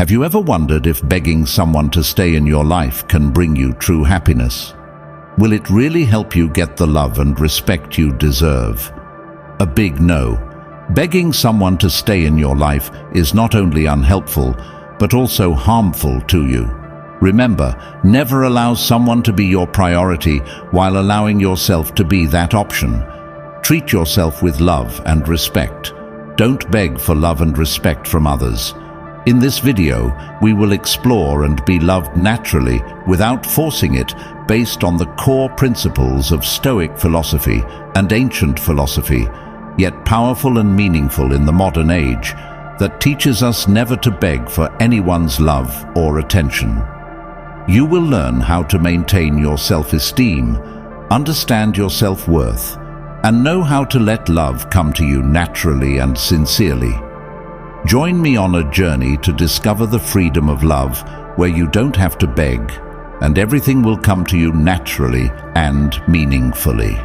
Have you ever wondered if begging someone to stay in your life can bring you true happiness? Will it really help you get the love and respect you deserve? A big no. Begging someone to stay in your life is not only unhelpful, but also harmful to you. Remember, never allow someone to be your priority while allowing yourself to be that option. Treat yourself with love and respect. Don't beg for love and respect from others. In this video, we will explore and be loved naturally without forcing it, based on the core principles of Stoic philosophy and ancient philosophy, yet powerful and meaningful in the modern age, that teaches us never to beg for anyone's love or attention. You will learn how to maintain your self-esteem, understand your self-worth, and know how to let love come to you naturally and sincerely. Join me on a journey to discover the freedom of love, where you don't have to beg, and everything will come to you naturally and meaningfully.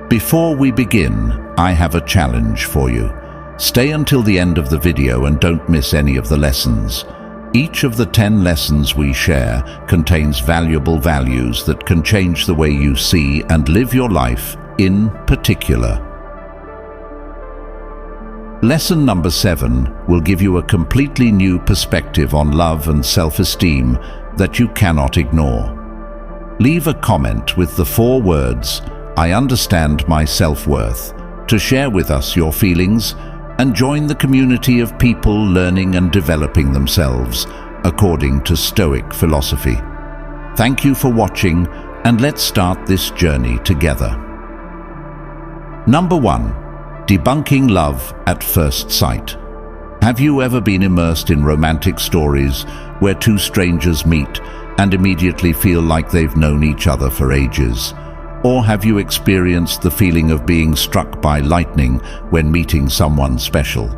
Before we begin, I have a challenge for you. Stay until the end of the video and don't miss any of the lessons. Each of the 10 lessons we share contains valuable values that can change the way you see and live your life in particular. Lesson number 7 will give you a completely new perspective on love and self-esteem that you cannot ignore. Leave a comment with the 4 words, "I understand my self-worth," to share with us your feelings and join the community of people learning and developing themselves according to Stoic philosophy. Thank you for watching, and let's start this journey together. Number 1. Debunking love at first sight. Have you ever been immersed in romantic stories where two strangers meet and immediately feel like they've known each other for ages? Or have you experienced the feeling of being struck by lightning when meeting someone special?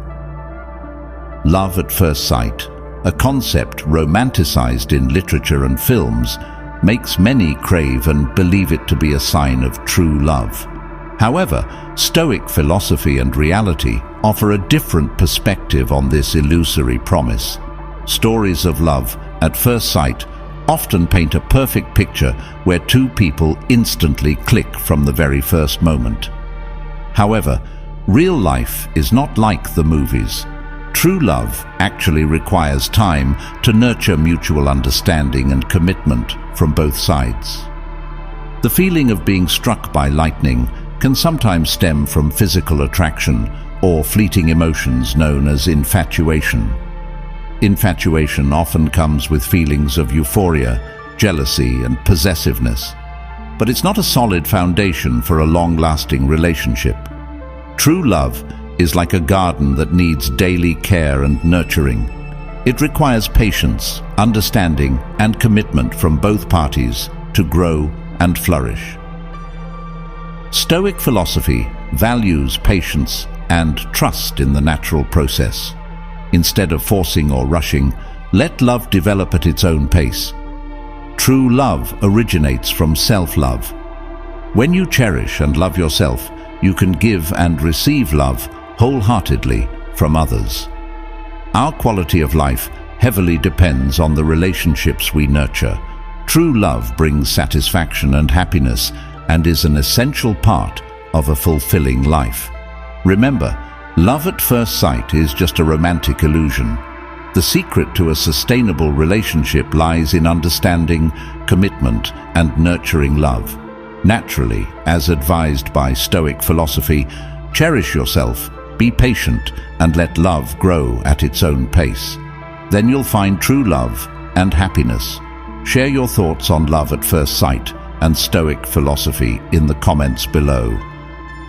Love at first sight, a concept romanticized in literature and films, makes many crave and believe it to be a sign of true love. However, Stoic philosophy and reality offer a different perspective on this illusory promise. Stories of love at first sight often paint a perfect picture where two people instantly click from the very first moment. However, real life is not like the movies. True love actually requires time to nurture mutual understanding and commitment from both sides. The feeling of being struck by lightning can sometimes stem from physical attraction or fleeting emotions known as infatuation. Infatuation often comes with feelings of euphoria, jealousy, and possessiveness. But it's not a solid foundation for a long-lasting relationship. True love is like a garden that needs daily care and nurturing. It requires patience, understanding, and commitment from both parties to grow and flourish. Stoic philosophy values patience and trust in the natural process. Instead of forcing or rushing, let love develop at its own pace. True love originates from self-love. When you cherish and love yourself, you can give and receive love wholeheartedly from others. Our quality of life heavily depends on the relationships we nurture. True love brings satisfaction and happiness and is an essential part of a fulfilling life. Remember, love at first sight is just a romantic illusion. The secret to a sustainable relationship lies in understanding, commitment, and nurturing love. Naturally, as advised by Stoic philosophy, cherish yourself, be patient, and let love grow at its own pace. Then you'll find true love and happiness. Share your thoughts on love at first sight and Stoic philosophy in the comments below.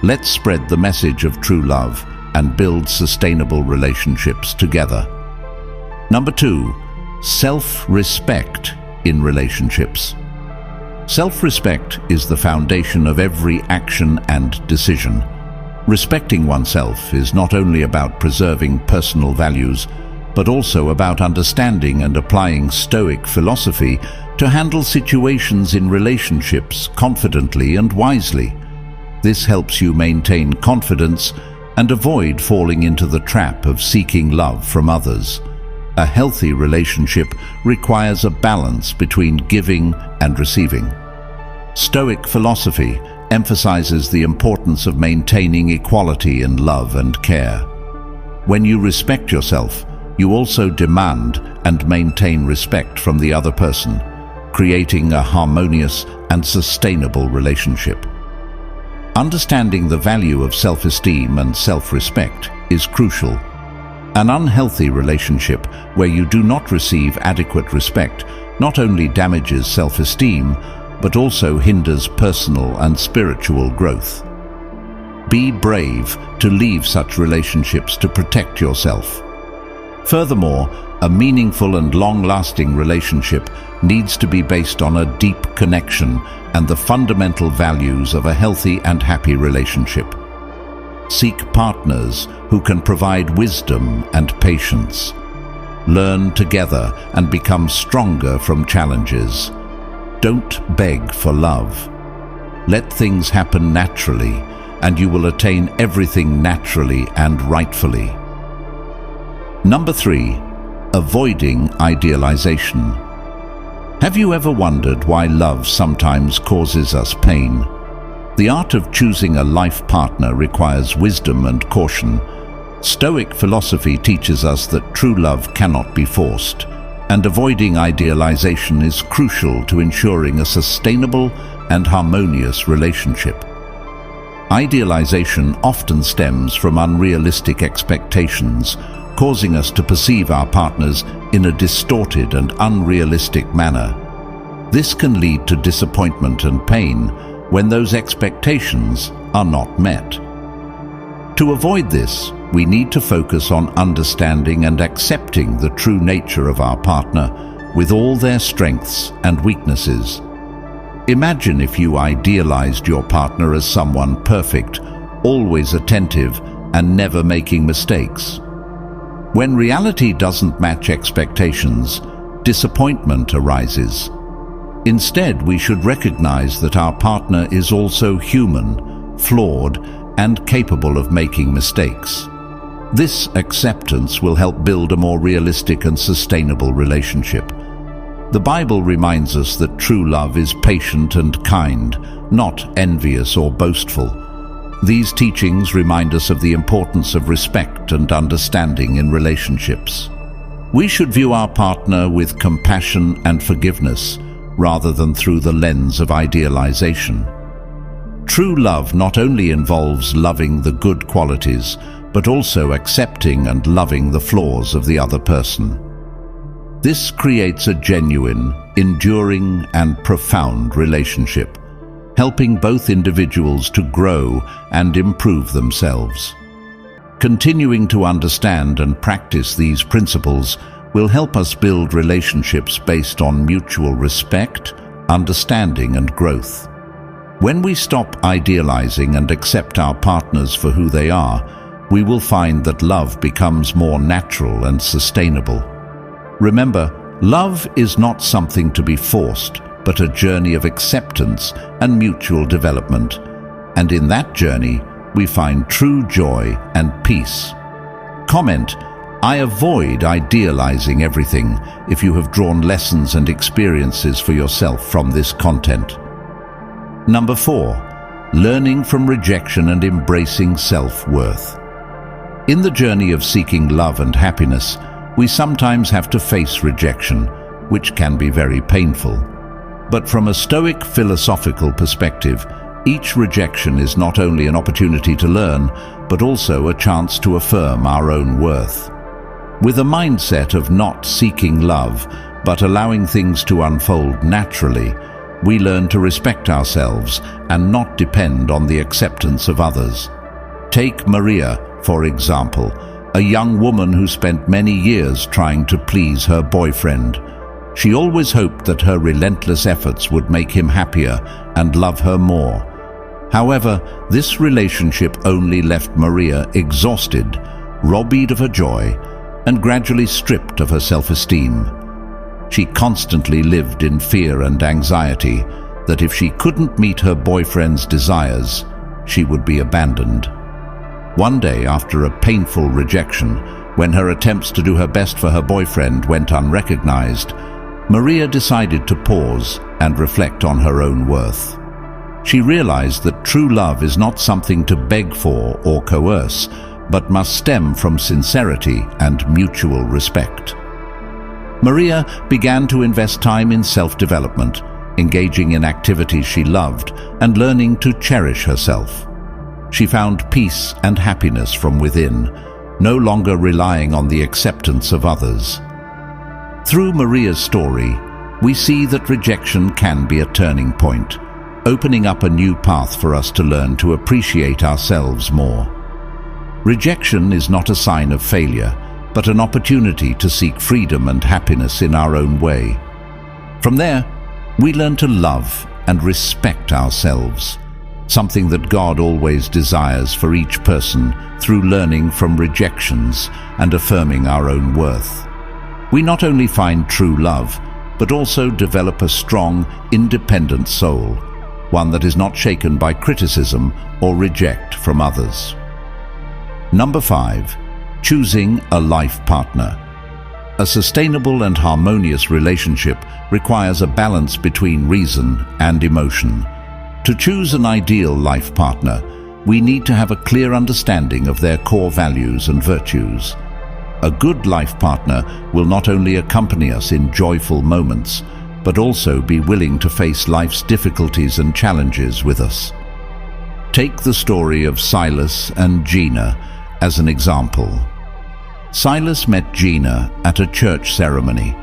Let's spread the message of true love and build sustainable relationships together. Number 2, self-respect in relationships. Self-respect is the foundation of every action and decision. Respecting oneself is not only about preserving personal values, but also about understanding and applying Stoic philosophy to handle situations in relationships confidently and wisely. This helps you maintain confidence and avoid falling into the trap of seeking love from others. A healthy relationship requires a balance between giving and receiving. Stoic philosophy emphasizes the importance of maintaining equality in love and care. When you respect yourself, you also demand and maintain respect from the other person, creating a harmonious and sustainable relationship. Understanding the value of self-esteem and self-respect is crucial. An unhealthy relationship where you do not receive adequate respect not only damages self-esteem, but also hinders personal and spiritual growth. Be brave to leave such relationships to protect yourself. Furthermore, a meaningful and long-lasting relationship needs to be based on a deep connection and the fundamental values of a healthy and happy relationship. Seek partners who can provide wisdom and patience. Learn together and become stronger from challenges. Don't beg for love. Let things happen naturally, and you will attain everything naturally and rightfully. Number 3. Avoiding idealization. Have you ever wondered why love sometimes causes us pain? The art of choosing a life partner requires wisdom and caution. Stoic philosophy teaches us that true love cannot be forced, and avoiding idealization is crucial to ensuring a sustainable and harmonious relationship. Idealization often stems from unrealistic expectations, causing us to perceive our partners in a distorted and unrealistic manner. This can lead to disappointment and pain when those expectations are not met. To avoid this, we need to focus on understanding and accepting the true nature of our partner with all their strengths and weaknesses. Imagine if you idealized your partner as someone perfect, always attentive, and never making mistakes. When reality doesn't match expectations, disappointment arises. Instead, we should recognize that our partner is also human, flawed, and capable of making mistakes. This acceptance will help build a more realistic and sustainable relationship. The Bible reminds us that true love is patient and kind, not envious or boastful. These teachings remind us of the importance of respect and understanding in relationships. We should view our partner with compassion and forgiveness, rather than through the lens of idealization. True love not only involves loving the good qualities, but also accepting and loving the flaws of the other person. This creates a genuine, enduring, and profound relationship, helping both individuals to grow and improve themselves. Continuing to understand and practice these principles will help us build relationships based on mutual respect, understanding, and growth. When we stop idealizing and accept our partners for who they are, we will find that love becomes more natural and sustainable. Remember, love is not something to be forced, but a journey of acceptance and mutual development. And in that journey, we find true joy and peace. Comment, I avoid idealizing everything, if you have drawn lessons and experiences for yourself from this content. Number 4. Learning from rejection and embracing self-worth. In the journey of seeking love and happiness, we sometimes have to face rejection, which can be very painful. But from a Stoic philosophical perspective, each rejection is not only an opportunity to learn, but also a chance to affirm our own worth. With a mindset of not seeking love, but allowing things to unfold naturally, we learn to respect ourselves and not depend on the acceptance of others. Take Maria, for example, a young woman who spent many years trying to please her boyfriend. She always hoped that her relentless efforts would make him happier and love her more. However, this relationship only left Maria exhausted, robbed of her joy, and gradually stripped of her self-esteem. She constantly lived in fear and anxiety that if she couldn't meet her boyfriend's desires, she would be abandoned. One day, after a painful rejection, When her attempts to do her best for her boyfriend went unrecognized, Maria decided to pause and reflect on her own worth. She realized that true love is not something to beg for or coerce, but must stem from sincerity and mutual respect. Maria began to invest time in self-development, engaging in activities she loved and learning to cherish herself. She found peace and happiness from within, no longer relying on the acceptance of others. Through Maria's story, we see that rejection can be a turning point, opening up a new path for us to learn to appreciate ourselves more. Rejection is not a sign of failure, but an opportunity to seek freedom and happiness in our own way. From there, we learn to love and respect ourselves, something that God always desires for each person through learning from rejections and affirming our own worth. We not only find true love, but also develop a strong, independent soul, one that is not shaken by criticism or reject from others. Number 5. Choosing a life partner. A sustainable and harmonious relationship requires a balance between reason and emotion. To choose an ideal life partner, we need to have a clear understanding of their core values and virtues. A good life partner will not only accompany us in joyful moments, but also be willing to face life's difficulties and challenges with us. Take the story of Silas and Gina as an example. Silas met Gina at a church ceremony.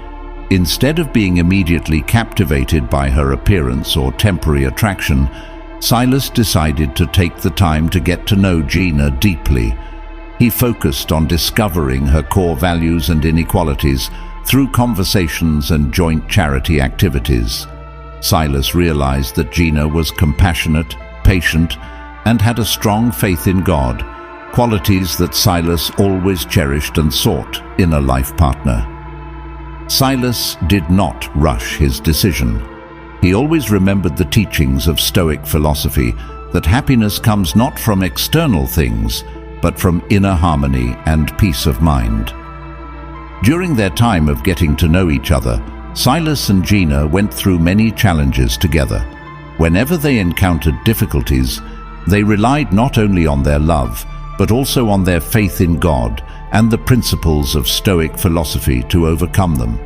Instead of being immediately captivated by her appearance or temporary attraction, Silas decided to take the time to get to know Gina deeply. He focused on discovering her core values and inequalities through conversations and joint charity activities. Silas realized that Gina was compassionate, patient, and had a strong faith in God, qualities that Silas always cherished and sought in a life partner. Silas did not rush his decision. He always remembered the teachings of Stoic philosophy that happiness comes not from external things, but from inner harmony and peace of mind. During their time of getting to know each other, Silas and Gina went through many challenges together. Whenever they encountered difficulties, they relied not only on their love, but also on their faith in God and the principles of Stoic philosophy to overcome them.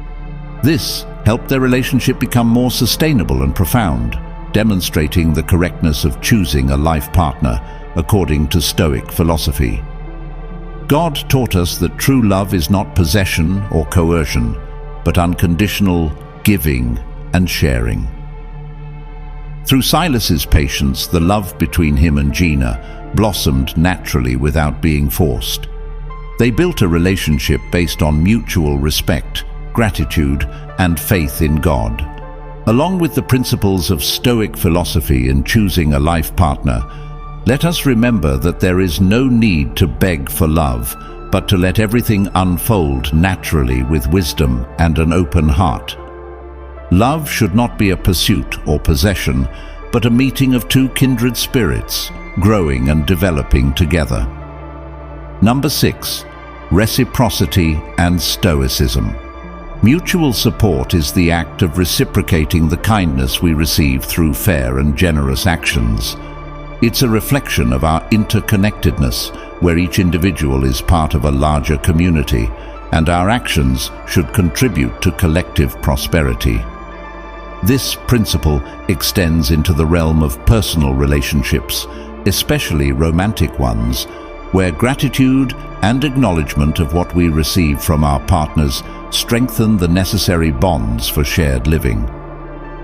This helped their relationship become more sustainable and profound, demonstrating the correctness of choosing a life partner according to Stoic philosophy. God taught us that true love is not possession or coercion, but unconditional giving and sharing. Through Silas's patience, the love between him and Gina blossomed naturally without being forced. They built a relationship based on mutual respect, gratitude, and faith in God. Along with the principles of Stoic philosophy in choosing a life partner, let us remember that there is no need to beg for love, but to let everything unfold naturally with wisdom and an open heart. Love should not be a pursuit or possession, but a meeting of two kindred spirits, growing and developing together. Number 6. Reciprocity and Stoicism. Mutual support is the act of reciprocating the kindness we receive through fair and generous actions. It's a reflection of our interconnectedness, where each individual is part of a larger community, and our actions should contribute to collective prosperity. This principle extends into the realm of personal relationships, especially romantic ones, where gratitude and acknowledgement of what we receive from our partners strengthen the necessary bonds for shared living.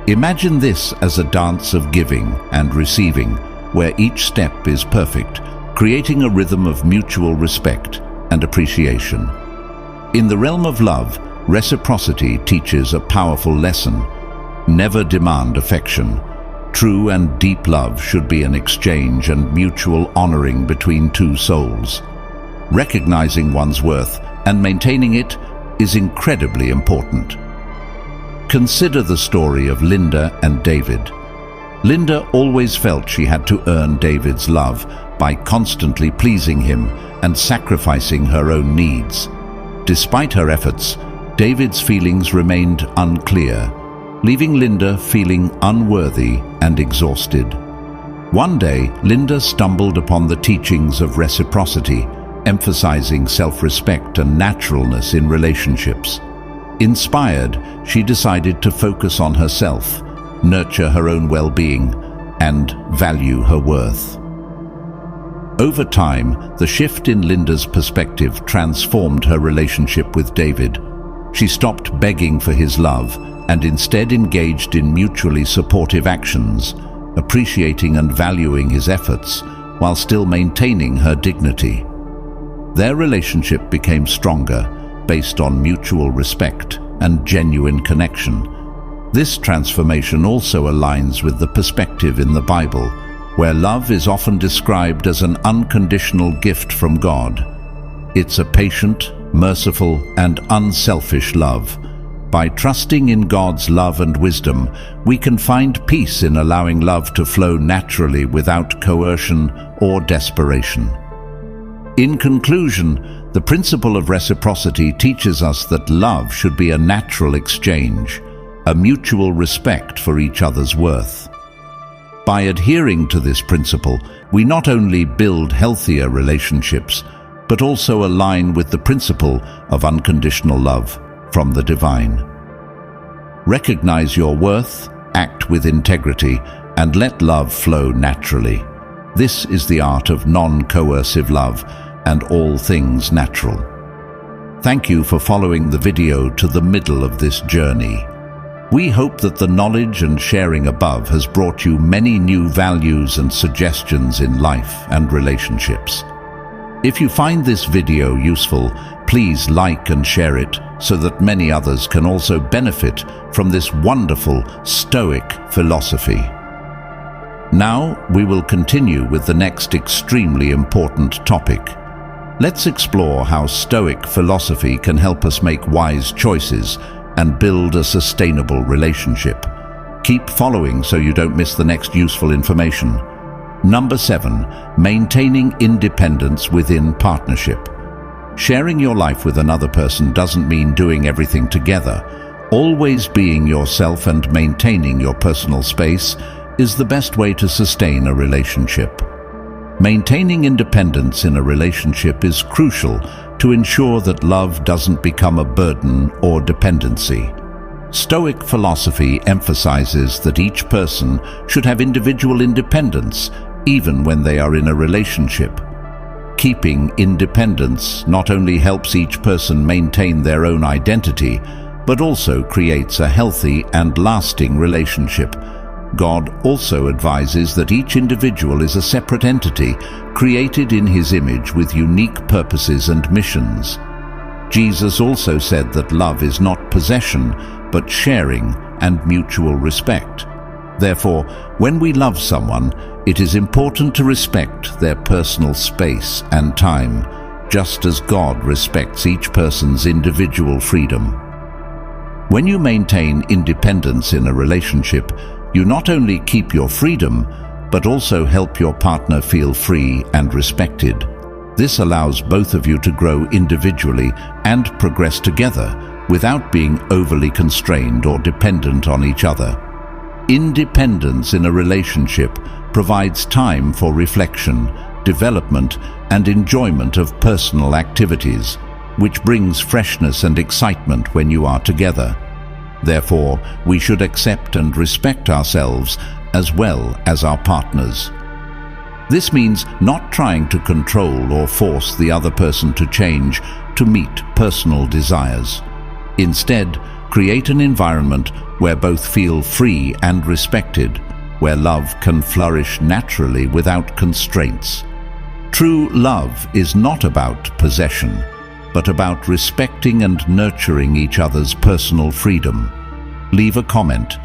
Imagine this as a dance of giving and receiving, where each step is perfect, creating a rhythm of mutual respect and appreciation. In the realm of love, reciprocity teaches a powerful lesson. Never demand affection. True and deep love should be an exchange and mutual honoring between two souls. Recognizing one's worth and maintaining it is incredibly important. Consider the story of Linda and David. Linda always felt she had to earn David's love by constantly pleasing him and sacrificing her own needs. Despite her efforts, David's feelings remained unclear, leaving Linda feeling unworthy and exhausted. One day, Linda stumbled upon the teachings of reciprocity, emphasizing self-respect and naturalness in relationships. Inspired, she decided to focus on herself, nurture her own well-being, and value her worth. Over time, the shift in Linda's perspective transformed her relationship with David. She stopped begging for his love and instead engaged in mutually supportive actions, appreciating and valuing his efforts while still maintaining her dignity. Their relationship became stronger, based on mutual respect and genuine connection. This transformation also aligns with the perspective in the Bible, where love is often described as an unconditional gift from God. It's a patient, merciful, and unselfish love. By trusting in God's love and wisdom, we can find peace in allowing love to flow naturally without coercion or desperation. In conclusion, the principle of reciprocity teaches us that love should be a natural exchange, a mutual respect for each other's worth. By adhering to this principle, we not only build healthier relationships, but also align with the principle of unconditional love from the divine. Recognize your worth, act with integrity, and let love flow naturally. This is the art of non-coercive love and all things natural. Thank you for following the video to the middle of this journey. We hope that the knowledge and sharing above has brought you many new values and suggestions in life and relationships. If you find this video useful, please like and share it so that many others can also benefit from this wonderful Stoic philosophy. Now, we will continue with the next extremely important topic. Let's explore how Stoic philosophy can help us make wise choices and build a sustainable relationship. Keep following so you don't miss the next useful information. Number 7, maintaining independence within partnership. Sharing your life with another person doesn't mean doing everything together. Always being yourself and maintaining your personal space is the best way to sustain a relationship. Maintaining independence in a relationship is crucial to ensure that love doesn't become a burden or dependency. Stoic philosophy emphasizes that each person should have individual independence, even when they are in a relationship. Keeping independence not only helps each person maintain their own identity, but also creates a healthy and lasting relationship. God also advises that each individual is a separate entity, created in His image with unique purposes and missions. Jesus also said that love is not possession, but sharing and mutual respect. Therefore, when we love someone, it is important to respect their personal space and time, just as God respects each person's individual freedom. When you maintain independence in a relationship, you not only keep your freedom, but also help your partner feel free and respected. This allows both of you to grow individually and progress together without being overly constrained or dependent on each other. Independence in a relationship provides time for reflection, development, and enjoyment of personal activities, which brings freshness and excitement when you are together. Therefore, we should accept and respect ourselves as well as our partners. This means not trying to control or force the other person to change to meet personal desires. Instead, create an environment where both feel free and respected, where love can flourish naturally without constraints. True love is not about possession, but about respecting and nurturing each other's personal freedom. Leave a comment.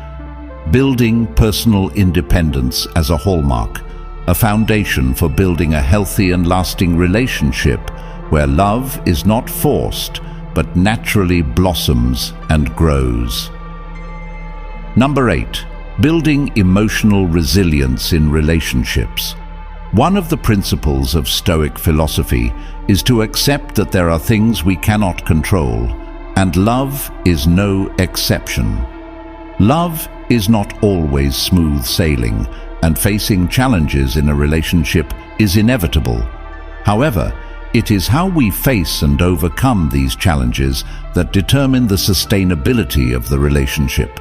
Building personal independence as a hallmark, a foundation for building a healthy and lasting relationship where love is not forced, but naturally blossoms and grows. Number 8, building emotional resilience in relationships. One of the principles of Stoic philosophy is to accept that there are things we cannot control, and love is no exception. Love is not always smooth sailing, and facing challenges in a relationship is inevitable. However, it is how we face and overcome these challenges that determine the sustainability of the relationship.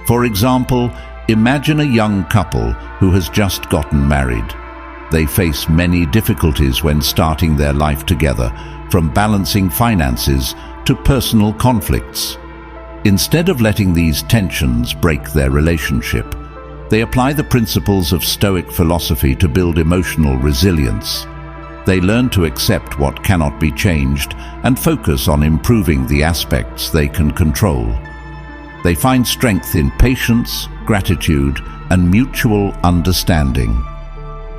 For example, imagine a young couple who has just gotten married. They face many difficulties when starting their life together, from balancing finances to personal conflicts. Instead of letting these tensions break their relationship, they apply the principles of Stoic philosophy to build emotional resilience. They learn to accept what cannot be changed and focus on improving the aspects they can control. They find strength in patience, gratitude, and mutual understanding.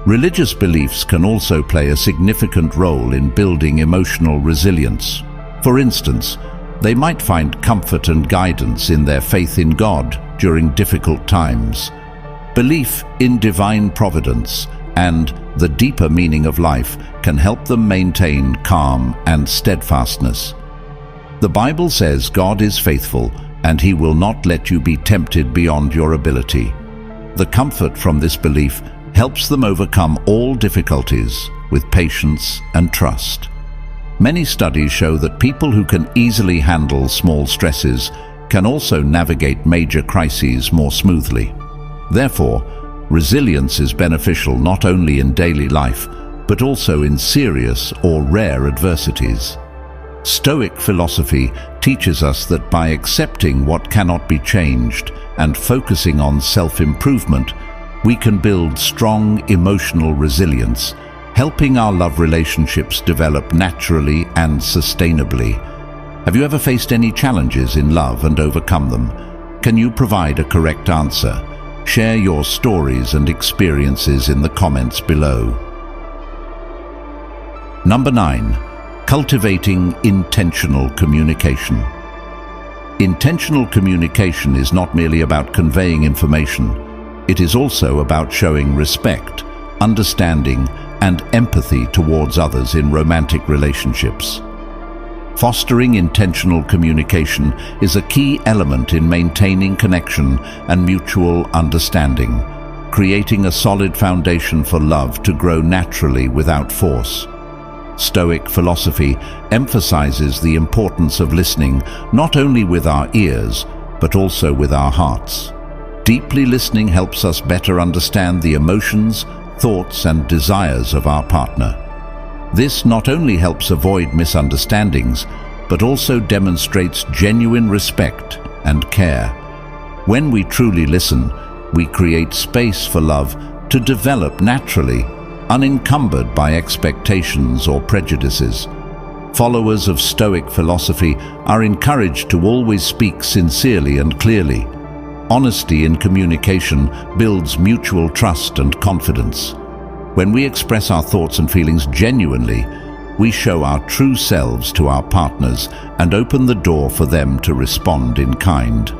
Religious beliefs can also play a significant role in building emotional resilience. For instance, they might find comfort and guidance in their faith in God during difficult times. Belief in divine providence and the deeper meaning of life can help them maintain calm and steadfastness. The Bible says God is faithful and He will not let you be tempted beyond your ability. The comfort from this belief helps them overcome all difficulties with patience and trust. Many studies show that people who can easily handle small stresses can also navigate major crises more smoothly. Therefore, resilience is beneficial not only in daily life, but also in serious or rare adversities. Stoic philosophy teaches us that by accepting what cannot be changed and focusing on self-improvement, we can build strong emotional resilience, helping our love relationships develop naturally and sustainably. Have you ever faced any challenges in love and overcome them? Can you provide a correct answer? Share your stories and experiences in the comments below. Number 9. Cultivating intentional communication. Intentional communication is not merely about conveying information. It is also about showing respect, understanding, and empathy towards others in romantic relationships. Fostering intentional communication is a key element in maintaining connection and mutual understanding, creating a solid foundation for love to grow naturally without force. Stoic philosophy emphasizes the importance of listening not only with our ears, but also with our hearts. Deeply listening helps us better understand the emotions, thoughts, and desires of our partner. This not only helps avoid misunderstandings, but also demonstrates genuine respect and care. When we truly listen, we create space for love to develop naturally, unencumbered by expectations or prejudices. Followers of Stoic philosophy are encouraged to always speak sincerely and clearly. Honesty in communication builds mutual trust and confidence. When we express our thoughts and feelings genuinely, we show our true selves to our partners and open the door for them to respond in kind.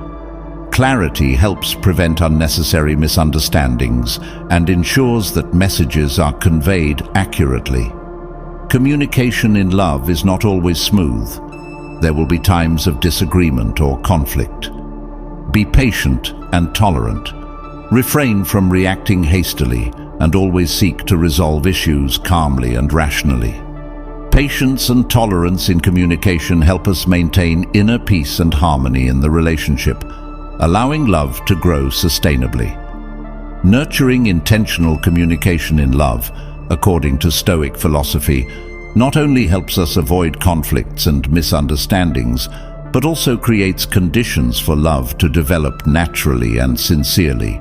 Clarity helps prevent unnecessary misunderstandings and ensures that messages are conveyed accurately. Communication in love is not always smooth. There will be times of disagreement or conflict. Be patient and tolerant. Refrain from reacting hastily and always seek to resolve issues calmly and rationally. Patience and tolerance in communication help us maintain inner peace and harmony in the relationship, allowing love to grow sustainably. Nurturing intentional communication in love, according to Stoic philosophy, not only helps us avoid conflicts and misunderstandings, but also creates conditions for love to develop naturally and sincerely.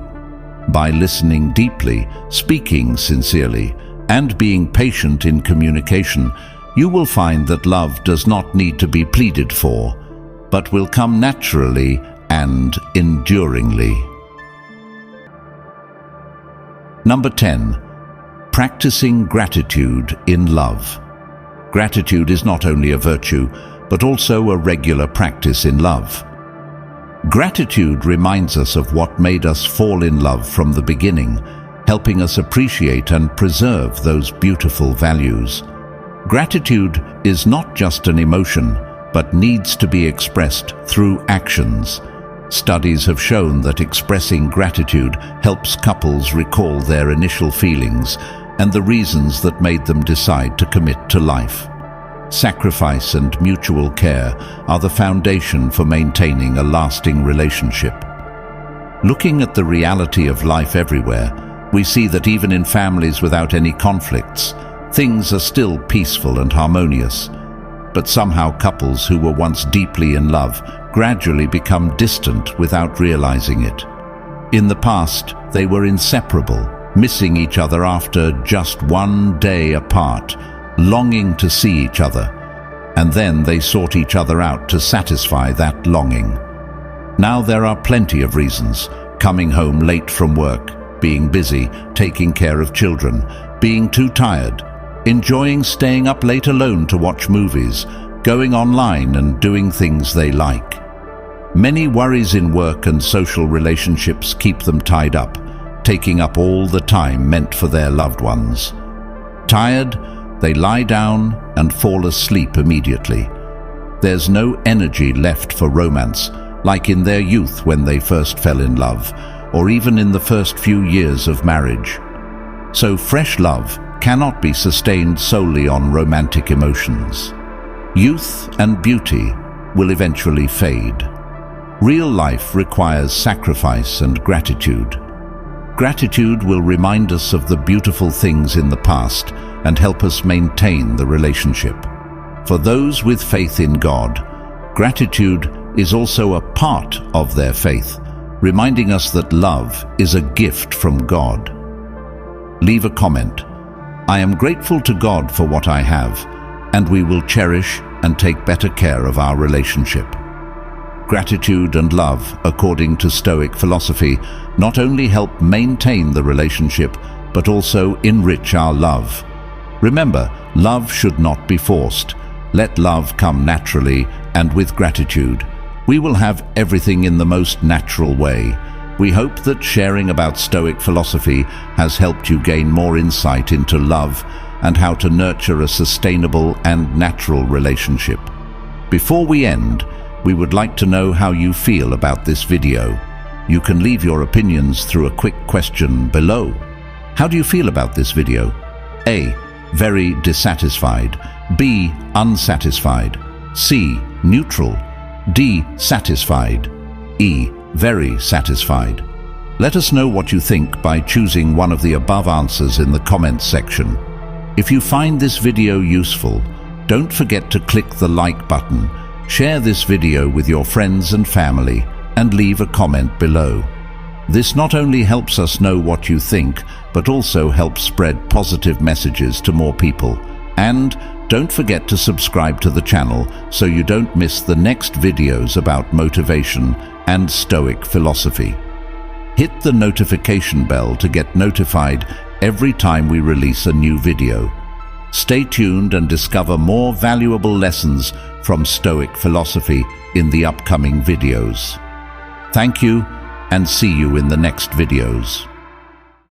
By listening deeply, speaking sincerely, and being patient in communication, you will find that love does not need to be pleaded for, but will come naturally and enduringly. Number 10. Practicing gratitude in love. Gratitude is not only a virtue, but also a regular practice in love. Gratitude reminds us of what made us fall in love from the beginning, helping us appreciate and preserve those beautiful values. Gratitude is not just an emotion, but needs to be expressed through actions. Studies have shown that expressing gratitude helps couples recall their initial feelings and the reasons that made them decide to commit to life. Sacrifice and mutual care are the foundation for maintaining a lasting relationship. Looking at the reality of life everywhere, we see that even in families without any conflicts, things are still peaceful and harmonious. But somehow couples who were once deeply in love gradually become distant without realizing it. In the past, they were inseparable, missing each other after just one day apart, longing to see each other, and then they sought each other out to satisfy that longing. Now there are plenty of reasons: coming home late from work, being busy, taking care of children, being too tired, enjoying staying up late alone to watch movies, going online and doing things they like. Many worries in work and social relationships keep them tied up, taking up all the time meant for their loved ones. Tired, they lie down and fall asleep immediately. There's no energy left for romance, like in their youth when they first fell in love, or even in the first few years of marriage. So fresh love cannot be sustained solely on romantic emotions. Youth and beauty will eventually fade. Real life requires sacrifice and gratitude. Gratitude will remind us of the beautiful things in the past and help us maintain the relationship. For those with faith in God, gratitude is also a part of their faith, reminding us that love is a gift from God. Leave a comment. I am grateful to God for what I have, and we will cherish and take better care of our relationship. Gratitude and love, according to Stoic philosophy, not only help maintain the relationship, but also enrich our love. Remember, love should not be forced. Let love come naturally and with gratitude. We will have everything in the most natural way. We hope that sharing about Stoic philosophy has helped you gain more insight into love and how to nurture a sustainable and natural relationship. Before we end, we would like to know how you feel about this video. You can leave your opinions through a quick question below. How do you feel about this video? A. Very dissatisfied. B. Unsatisfied. C. Neutral. D. Satisfied. E. Very satisfied. Let us know what you think by choosing one of the above answers in the comments section. If you find this video useful, don't forget to click the like button, share this video with your friends and family, and leave a comment below. This not only helps us know what you think, but also helps spread positive messages to more people. And don't forget to subscribe to the channel so you don't miss the next videos about motivation and Stoic philosophy. Hit the notification bell to get notified every time we release a new video. Stay tuned and discover more valuable lessons from Stoic philosophy in the upcoming videos. Thank you, and see you in the next videos.